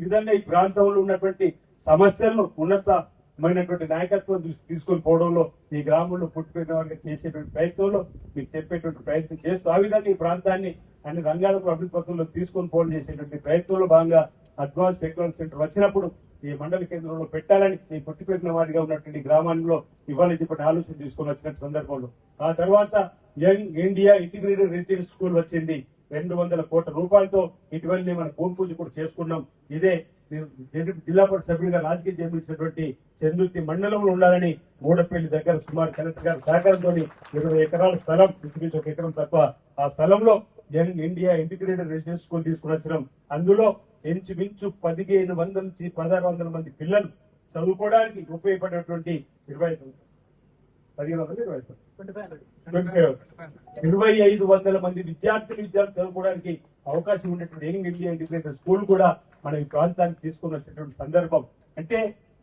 విధంగా ఈ ప్రాంతంలో ఉన్నటువంటి సమస్యలను ఉన్నతమైనటువంటి నాయకత్వం తీసుకొని పోవడంలో ఈ గ్రామంలో పుట్టిపోయిన వారికి చేసేటువంటి ప్రయత్నంలో మీకు చెప్పేటువంటి ప్రయత్నం చేస్తూ ఆ విధంగా ఈ ప్రాంతాన్ని అన్ని రంగాలకు అభివృద్ధి పథకంలో తీసుకొని పోవడం చేసేటువంటి ప్రయత్నంలో భాగంగా అడ్వాన్స్ టెక్నాలజీ సెంటర్ వచ్చినప్పుడు ఈ మండల కేంద్రంలో పెట్టాలని ఈ పుట్టిపెట్టిన వాడిగా ఉన్నటువంటి గ్రామాల్లో ఇవ్వాలని చెప్పి ఆలోచన తీసుకొని వచ్చిన సందర్భంలో ఆ తర్వాత young India integrated residential school వచ్చింది 200 కోట్ల రూపాయలతో ఇటీవలనే మన భూమి పూజ కూడా చేసుకున్నాం. ఇదే జిల్లా పరిషత్ సభ్యుడిగా రాజకీయ జన్మించినటువంటి చందుర్తి మండలంలో ఉండాలని మూడపల్లి దగ్గర సుమారు కలెక్టర్ గారి సహకారంతో 20 ఎకరాల స్థలం, ఇంచుమించు 1 ఎకరం తప్ప ఆ స్థలంలో young India integrated residential school తీసుకుని వచ్చినాం. అందులో ఇంచుమించు 1500 నుంచి 1600 మంది పిల్లలు చదువుకోవడానికి ఉపయోగపడేటువంటి 2500 మంది విద్యార్థులు చదువుకోవడానికి అవకాశం ఉన్నటువంటి యంగ్ ఇండియా ఇంటిగ్రేటెడ్ స్కూల్ కూడా మన ఈ ప్రాంతానికి తీసుకుని వచ్చినటువంటి సందర్భం. అంటే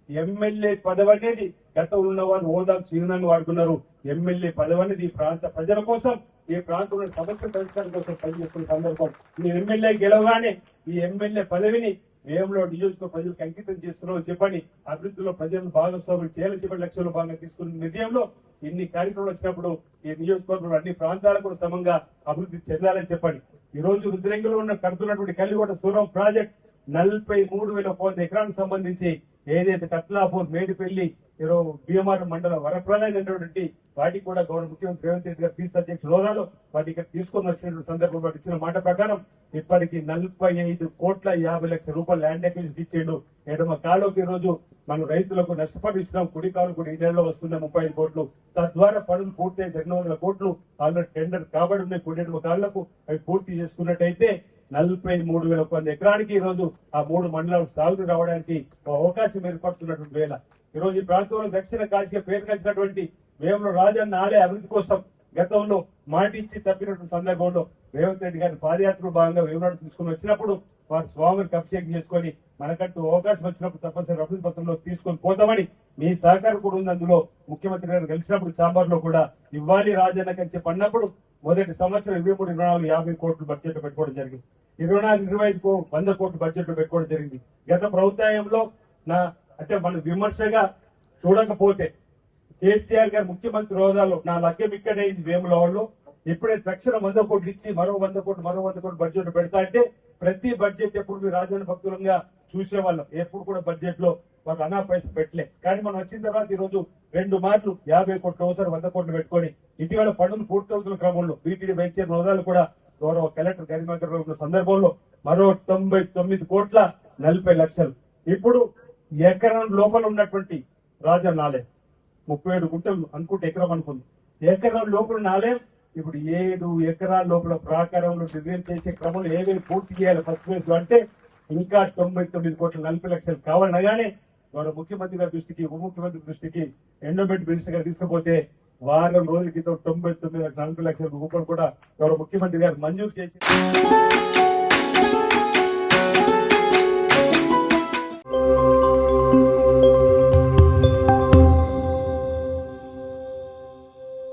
ఎమ్మెల్యే పదవి అనేది గతంలో ఉన్న వారు హోదాకు చిహ్నంగా వాడుతున్నారు. ఎమ్మెల్యే పదవి అనేది ఈ ప్రాంత ప్రజల కోసం, ఈ ప్రాంతంలో సమస్యల పరిష్కారం కోసం పనిచేస్తున్న సందర్భం. ఈ ఎమ్మెల్యే గెలవగానే ఈ ఎమ్మెల్యే పదవిని వేములో నియోజకవర్గ ప్రజలకు అంకితం చేస్తున్నాం చెప్పని అభివృద్ధిలో ప్రజలను భాగస్వాములు చేయాలని చెప్పని లక్ష్యంలో భాగంగా తీసుకున్న నిర్ణయంలో ఇన్ని కార్యక్రమాలు వచ్చినప్పుడు ఈ నియోజకవర్గంలో అన్ని ప్రాంతాలకు కూడా సమంగా అభివృద్ధి చెందాలని చెప్పండి. ఈ రోజు రుద్రంగిలో ఉన్న కడుతున్నటువంటి కల్లికోట సూరం ప్రాజెక్ట్ 43,000 ఎకరానికి సంబంధించి ఏదైతే కత్లాపూర్, మేడిపల్లి, బిఎంఆర్ మండల వరప్రధానమైనటువంటి వాటికి కూడా గౌరవ ముఖ్యమంత్రి రేవంత్ రెడ్డి గారు పీస్ అధ్యక్షుల హోదాలో వాటికి తీసుకొని వచ్చినటువంటి సందర్భంలో ఇచ్చిన మాట ప్రకారం ఇప్పటికి 45,50,00,000 రూపాయలు ల్యాండ్ అక్విజిషన్ ఇచ్చేడు. ఎడమ కాలువకి ఈ రోజు మనం రైతులకు నష్టపడి ఇచ్చినాం. కుడి కాలువ కూడా ఈ నెలలో వస్తున్న 35 కోట్లు. తద్వారా పనులు పూర్తయి 200 కోట్లు ఆల్రెడీ టెండర్ కాబడి ఉన్నాయి. కుడి ఎడమ కాళ్లకు అవి పూర్తి చేసుకున్నట్టయితే 43,000 ఎకరానికి ఈ రోజు ఆ 3 మండలాలకు సాగుతూ రావడానికి అవకాశం ఏర్పడుతున్నటువంటి వేళ ఈ రోజు ఈ ప్రాంతంలో దక్షిణ కాశీగా పేరుకొచ్చినటువంటి వేముల రాజన్న ఆలయ అభివృద్ధి కోసం గతంలో మాటిచ్చి తప్పినటువంటి సందర్భంలో రేవంత్ రెడ్డి గారి పాదయాత్రలో భాగంగా వేమునాడు తీసుకుని వచ్చినప్పుడు వారు స్వామికి అభిషేకం చేసుకుని మనకంటూ అవకాశం వచ్చినప్పుడు తప్పనిసరి అభివృద్ధి పత్రంలో తీసుకొని పోతామని మీ సహకారం కూడా ఉంది. అందులో ముఖ్యమంత్రి గారు కలిసినప్పుడు చాంబర్ లో కూడా ఇవ్వాలి రాజన్నకి అని చెప్పి అన్నప్పుడు మొదటి సంవత్సరం 23, 24, 50 కోట్లు బడ్జెట్ పెట్టుకోవడం జరిగింది. 24, 25 100 కోట్లు బడ్జెట్ పెట్టుకోవడం జరిగింది. గత ప్రభుత్వంలో అంటే మనం విమర్శగా చూడకపోతే కేసీఆర్ గారు ముఖ్యమంత్రి హోదాలో నా లక్ష్యం ఇక్కడే వేముల వాళ్ళు ఎప్పుడైతే తక్షణ 100 కోట్లు ఇచ్చి మరో 100 కోట్లు బడ్జెట్ పెడతా అంటే ప్రతి బడ్జెట్ ఎప్పుడు మీరు రాజధాని భక్తులంగా చూసేవాళ్ళం. ఎప్పుడు కూడా బడ్జెట్ లో మాకు అనా పైసలు పెట్టలే. కానీ మనం వచ్చిన తర్వాత ఈ రోజు 2 మార్లు 50 కోట్లు అవసరం 100 కోట్లు పెట్టుకొని ఇటీవల పనులు పూర్తవుతున్న క్రమంలో బీటీడీ వైస్ చైర్మన్ హోదాలు కూడా గౌరవ కలెక్టర్ కరీంనగర్ ఉన్న సందర్భంలో మరో 99 కోట్ల 40 లక్షలు. ఇప్పుడు ఎకరం లోపల ఉన్నటువంటి రాజన్న ఆలయం 37 గుంటలు అనుకుంటే ఎకరం అనుకుంది. ఎకరం లోపల ఉన్న ఆలయం ఇప్పుడు 7 ఎకరాల లోపల ప్రాకారంలో డిజైన్ చేసే క్రమంలో ఏమేమి పూర్తి చేయాలి ఫస్ట్ ఫేజ్ లో అంటే ఇంకా 99 కోట్ల 40 లక్షలు కావాలనగానే గౌరవ ముఖ్యమంత్రి గారి దృష్టికి, ఉప ముఖ్యమంత్రి దృష్టికి, ఎండోమెంట్ మినిస్టర్ గారు తీసుకుపోతే వారం రోజుల క్రితం 99 40 లక్షల రూపాయలు కూడా గౌరవ ముఖ్యమంత్రి గారు మంజూరు చేసి